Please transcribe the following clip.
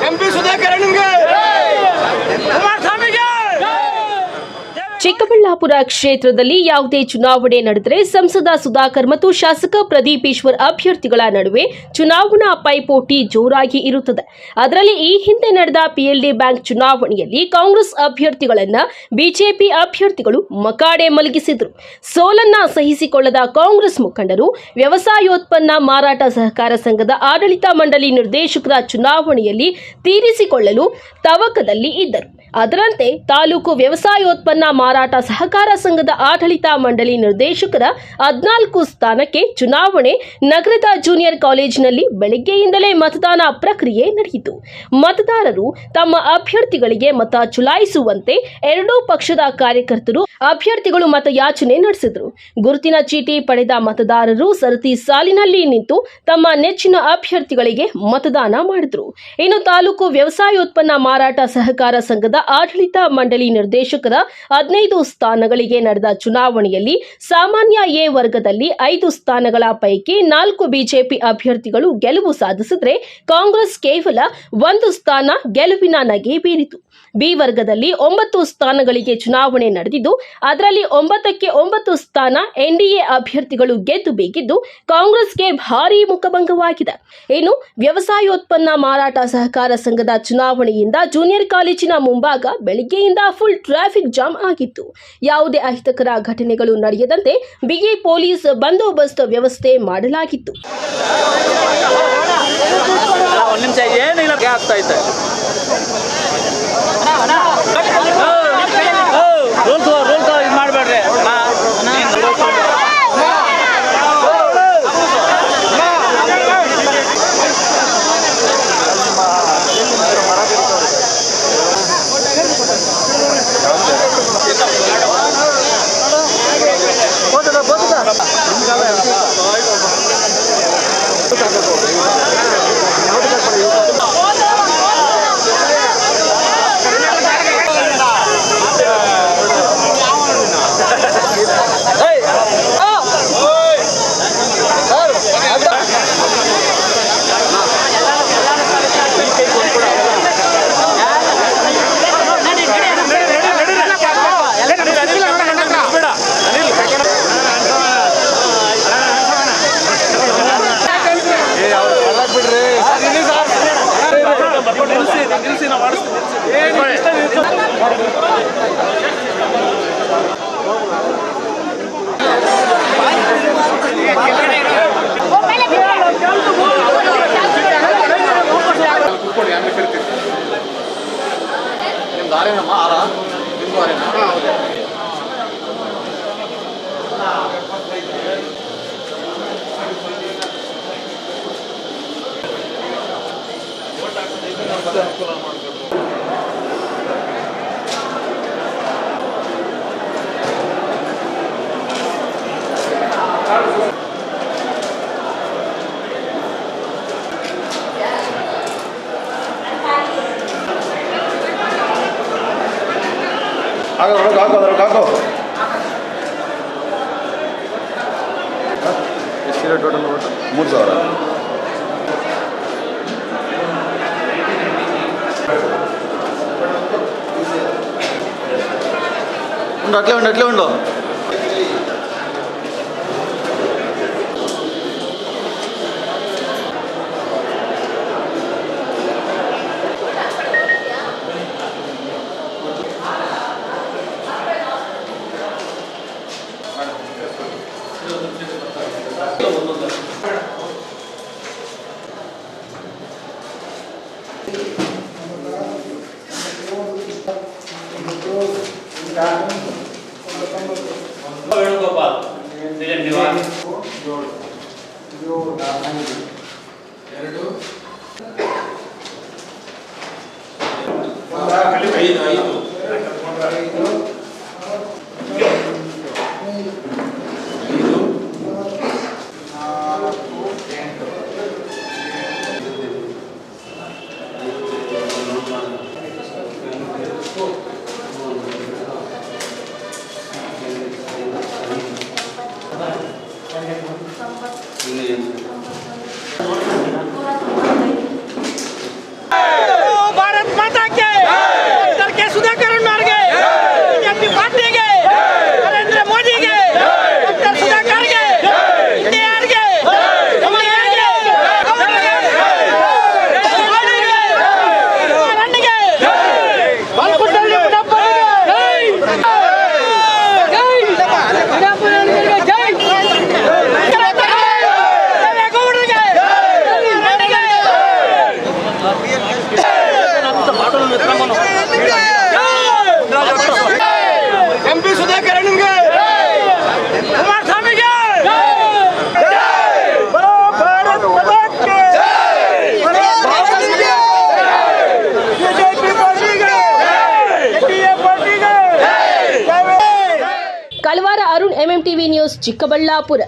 MP Sudhakar ಕುಮಾರಸ್ವಾಮಿಗೆ. Chikkaballapur ಕ್ಷೇತ್ರದಲ್ಲಿ ಯಾವುದೇ ಚುನಾವಣೆ ನಡೆದರೆ ಸಂಸದ ಸುಧಾಕರ್ ಮತ್ತು ಶಾಸಕ ಪ್ರದೀಪ್ ಈಶ್ವರ್ ಅಭ್ಯರ್ಥಿಗಳ ನಡುವೆ ಚುನಾವಣಾ ಪೈಪೋಟಿ ಜೋರಾಗಿ ಇರುತ್ತದೆ. ಅದರಲ್ಲಿ ಈ ಹಿಂದೆ ನಡೆದ ಪಿಎಲ್ಡಿ ಬ್ಯಾಂಕ್ ಚುನಾವಣೆಯಲ್ಲಿ ಕಾಂಗ್ರೆಸ್ ಅಭ್ಯರ್ಥಿಗಳನ್ನ ಬಿಜೆಪಿ ಅಭ್ಯರ್ಥಿಗಳು ಮಕಾಡೆ ಮಲಗಿಸಿದ್ರು. ಸೋಲನ್ನ ಸಹಿಸಿಕೊಳ್ಳದ ಕಾಂಗ್ರೆಸ್ ಮುಖಂಡರು ವ್ಯವಸಾಯೋತ್ಪನ್ನ ಮಾರಾಟ ಸಹಕಾರ ಸಂಘದ ಆಡಳಿತ ಮಂಡಳಿ ನಿರ್ದೇಶಕರ ಚುನಾವಣೆಯಲ್ಲಿ ತೀರಿಸಿಕೊಳ್ಳಲು ತವಕದಲ್ಲಿ ಇದ್ದರು. ಅದರಂತೆ ತಾಲೂಕು ವ್ಯವಸಾಯೋತ್ಪನ್ನ ಮಾರಾಟ ಸಹಕಾರ ಸಂಘದ ಆಡಳಿತ ಮಂಡಳಿ ನಿರ್ದೇಶಕರ 14 ಸ್ಥಾನಕ್ಕೆ ಚುನಾವಣೆ ನಗರದ ಜೂನಿಯರ್ ಕಾಲೇಜಿನಲ್ಲಿ ಬೆಳಗ್ಗೆಯಿಂದಲೇ ಮತದಾನ ಪ್ರಕ್ರಿಯೆ ನಡೆಯಿತು. ಮತದಾರರು ತಮ್ಮ ಅಭ್ಯರ್ಥಿಗಳಿಗೆ ಮತ ಚಲಾಯಿಸುವಂತೆ ಎರಡೂ ಪಕ್ಷದ ಕಾರ್ಯಕರ್ತರು ಅಭ್ಯರ್ಥಿಗಳು ಮತಯಾಚನೆ ನಡೆಸಿದರು. ಗುರುತಿನ ಚೀಟಿ ಪಡೆದ ಮತದಾರರು ಸರತಿ ಸಾಲಿನಲ್ಲಿ ನಿಂತು ತಮ್ಮ ನೆಚ್ಚಿನ ಅಭ್ಯರ್ಥಿಗಳಿಗೆ ಮತದಾನ ಮಾಡಿದರು. ಇನ್ನು ತಾಲೂಕು ವ್ಯವಸಾಯೋತ್ಪನ್ನ ಮಾರಾಟ ಸಹಕಾರ ಸಂಘದ ಆಡಳಿತ ಮಂಡಳಿ ನಿರ್ದೇಶಕರ 15 ಸ್ಥಾನಗಳಿಗೆ ನಡೆದ ಚುನಾವಣೆಯಲ್ಲಿ ಸಾಮಾನ್ಯ ಎ ವರ್ಗದಲ್ಲಿ 5 ಸ್ಥಾನಗಳ ಪೈಕಿ 4 ಬಿಜೆಪಿ ಅಭ್ಯರ್ಥಿಗಳು ಗೆಲುವು ಸಾಧಿಸಿದರೆ ಕಾಂಗ್ರೆಸ್ ಕೇವಲ 1 ಸ್ಥಾನ ಗೆಲುವಿನ ನಗೆ ಬೀರಿತು. ಬಿ ವರ್ಗದಲ್ಲಿ 9 ಸ್ಥಾನಗಳಿಗೆ ಚುನಾವಣೆ ನಡೆದಿದ್ದು ಅದರಲ್ಲಿ 9ಕ್ಕೆ 9 ಸ್ಥಾನ ಎನ್ಡಿಎ ಅಭ್ಯರ್ಥಿಗಳು ಗೆದ್ದು ಬೀಗಿದ್ದು ಕಾಂಗ್ರೆಸ್ಗೆ ಭಾರೀ ಮುಖಭಂಗವಾಗಿದೆ. ಇನ್ನು ವ್ಯವಸಾಯೋತ್ಪನ್ನ ಮಾರಾಟ ಸಹಕಾರ ಸಂಘದ ಚುನಾವಣೆಯಿಂದ ಜೂನಿಯರ್ ಕಾಲೇಜಿನ ಮುಂಭಾಗ ಬೆಳಗ್ಗೆಯಿಂದ ಫುಲ್ ಟ್ರಾಫಿಕ್ ಜಾಮ್ ಆಗಿತ್ತು. ಯಾವುದೇ ಅಹಿತಕರ ಘಟನೆಗಳು ನಡೆಯದಂತೆ ಬಿಗಿ ಪೊಲೀಸ್ ಬಂದೋಬಸ್ತ್ ವ್ಯವಸ್ಥೆ ಮಾಡಲಾಗಿತ್ತು. ಹಾಕೋ ಎಷ್ಟು ಟೋಟಲ್ 3,000. అట్లే ఉండు ವೇಣುಗೋಪಾಲ್ ಚಿಕ್ಕಬಳ್ಳಾಪುರ.